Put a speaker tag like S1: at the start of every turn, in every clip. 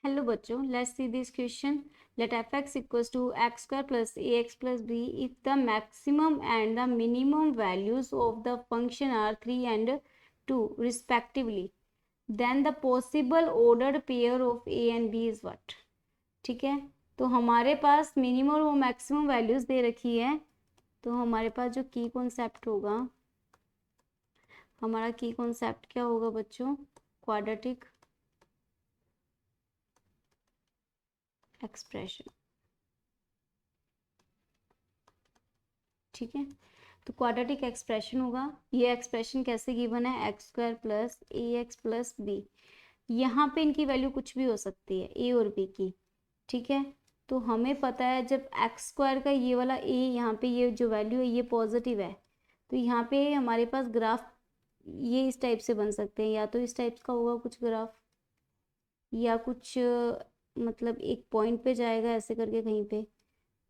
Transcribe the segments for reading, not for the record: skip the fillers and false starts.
S1: Hello बच्चों, let's see this question. Let fx equals to x square plus ax plus b if the maximum and the minimum values of the function are 3 and 2 respectively, then the possible ordered pair of a and b is what. ठीक है, तो हमारे पास minimum और maximum values दे रखी है. तो हमारे पास जो की कॉन्सेप्ट होगा, हमारा की कॉन्सेप्ट क्या होगा बच्चों? Quadratic expression. ठीक है, तो क्वाड्रेटिक एक्सप्रेशन होगा. ये एक्सप्रेशन कैसे गिवन है? एक्स स्क्वायर प्लस ए एक्स प्लस बी. यहाँ पे इनकी वैल्यू कुछ भी हो सकती है, ए और बी की. ठीक है, तो हमें पता है जब एक्स स्क्वायर का ये वाला ए, यहाँ पे ये जो वैल्यू है ये पॉजिटिव है, तो यहाँ पे हमारे पास ग्राफ ये इस टाइप से बन सकते हैं. या तो इस टाइप का होगा कुछ ग्राफ, या कुछ मतलब एक पॉइंट पे जाएगा ऐसे करके कहीं पे,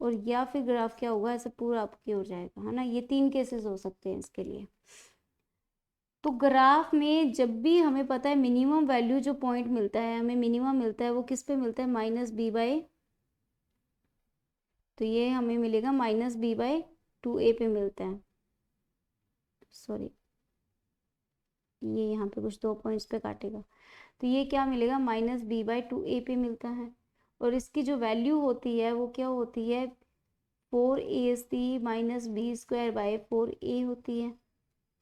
S1: और या फिर ग्राफ क्या होगा, ऐसे पूरा आपके हो जाएगा, है ना. ये 3 केसेस हो सकते हैं इसके लिए. तो ग्राफ में जब भी हमें पता है मिनिमम वैल्यू जो पॉइंट मिलता है, हमें मिनिमम मिलता है, वो किस पे मिलता है? Minus b by. तो ये हमें मिलेगा माइनस बी बाई 2a पे मिलता है. सॉरी, ये यहाँ पे कुछ 2 पॉइंट्स पे काटेगा, तो ये क्या मिलेगा? माइनस बी बाई 2a पे मिलता है. और इसकी जो वैल्यू होती है वो क्या होती है? 4ac minus B square by 4a होती है.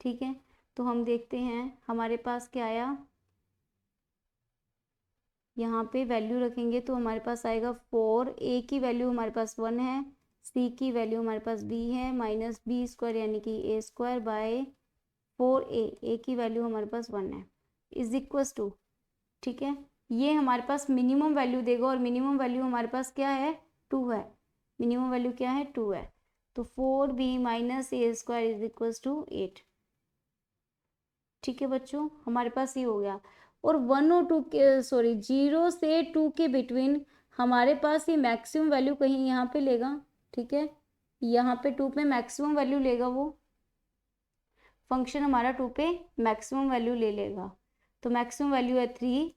S1: ठीक है, तो हम देखते हैं हमारे पास क्या आया. यहाँ पे वैल्यू रखेंगे तो हमारे पास आएगा 4a की वैल्यू हमारे पास 1 है, c की वैल्यू हमारे पास b है, माइनस बी स्क्वायर यानी कि a square by 4a, a की वैल्यू हमारे पास 1 है, इज इक्वस टू. ठीक है, ये हमारे पास मिनिमम वैल्यू देगा, और मिनिमम वैल्यू हमारे पास क्या है? 2 है. मिनिमम वैल्यू क्या है? 2 है. तो 4b minus a square is equal to 8. ठीक है बच्चों, हमारे पास ये हो गया. और 1 और 2 के, सॉरी 0 से 2 के बिटवीन हमारे पास ये मैक्सिमम वैल्यू कहीं यहाँ पे लेगा. ठीक है, यहाँ पे 2 पे मैक्सिमम वैल्यू लेगा, वो फंक्शन हमारा 2 पे मैक्सिमम वैल्यू ले लेगा. तो मैक्सिमम वैल्यू है 3,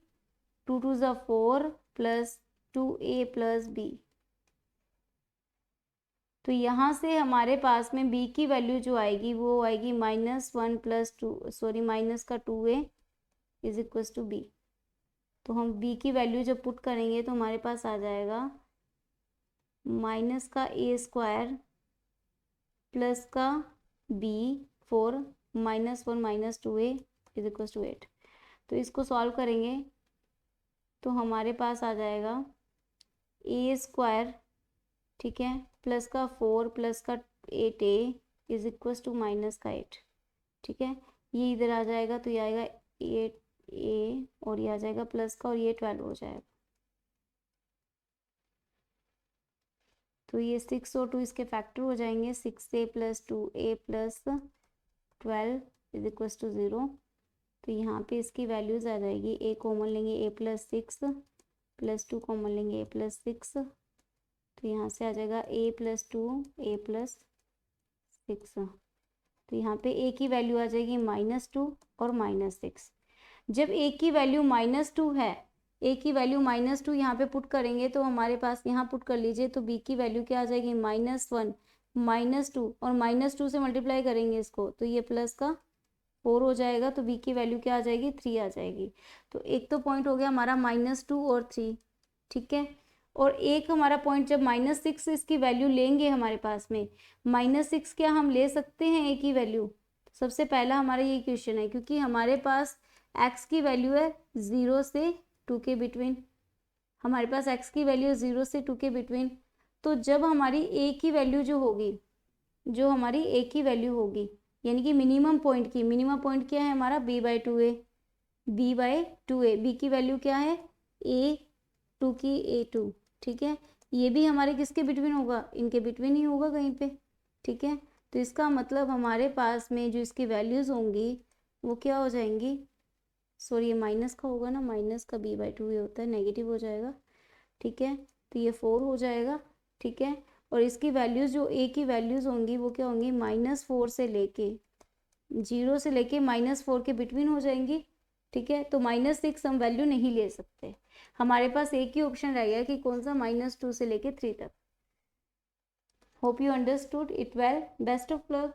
S1: 2 2 ज़ा 4 प्लस 2a प्लस b. तो यहाँ से हमारे पास में b की वैल्यू जो आएगी वो आएगी -1 प्लस 2, सॉरी माइनस का 2a is equal to b. तो हम b की वैल्यू जब पुट करेंगे तो हमारे पास आ जाएगा माइनस का a स्क्वायर प्लस का b 4 -1 minus 2a is equal to 8. तो इसको सॉल्व करेंगे तो हमारे पास आ जाएगा a स्क्वायर, ठीक है, प्लस का 4 प्लस का 8a is equal to minus का 8. ठीक है, ये इधर आ जाएगा तो ये आएगा 8a, और ये आ जाएगा प्लस का, और ये 12 हो जाएगा. तो ये 6 और 2 इसके फैक्टर हो जाएंगे. 6a plus 2a plus 12 is equal to 0. तो यहाँ पे इसकी वैल्यूज आ जाएगी. a कॉमन लेंगे a प्लस 6, प्लस 2 कॉमन लेंगे a प्लस 6. तो यहाँ से आ जाएगा a प्लस 2 a प्लस 6. तो यहाँ पे a की वैल्यू आ जाएगी -2 और -6. जब a की वैल्यू -2 है, a की वैल्यू -2 यहाँ पे पुट करेंगे तो हमारे पास, यहाँ पुट कर लीजिए, तो b की वैल्यू क्या आ जाएगी? -1 -2, और -2 से मल्टीप्लाई करेंगे इसको तो ये प्लस का 4 हो जाएगा. तो b की वैल्यू क्या आ जाएगी? 3 आ जाएगी. तो एक तो पॉइंट हो गया हमारा -2 और 3. ठीक है, और एक हमारा पॉइंट जब -6 इसकी वैल्यू लेंगे हमारे पास में, -6 क्या हम ले सकते हैं a की वैल्यू? सबसे पहला हमारा ये क्वेश्चन है, क्योंकि हमारे पास x की वैल्यू है 0 से 2 के बिटवीन. हमारे पास x की वैल्यू है 0 से 2 के बिटवीन. तो जब हमारी a की वैल्यू जो होगी, जो हमारी a की वैल्यू होगी, यानी कि मिनिमम पॉइंट की, मिनिमम पॉइंट क्या है हमारा? b by 2a, b by 2a. b की वैल्यू क्या है? a2 की a2. ठीक है, ये भी हमारे किसके बिटवीन होगा? इनके बिटवीन ही होगा कहीं पे. ठीक है, तो इसका मतलब हमारे पास में जो इसकी वैल्यूज होंगी वो क्या हो जाएंगी? सॉरी, ये माइनस का होगा ना, माइनस का b बाई 2 ये होता है, नेगेटिव हो जाएगा. ठीक है, तो ये 4 हो जाएगा. ठीक है, और इसकी वैल्यूज जो a की वैल्यूज होंगी वो क्या होंगी? -4 से लेके 0 से लेके -4 के बिटवीन हो जाएंगी. ठीक है, तो -6 हम वैल्यू नहीं ले सकते, हमारे पास एक ही ऑप्शन रह गया कि कौन सा -2 से लेके 3 तक। Hope you understood it well, best of luck.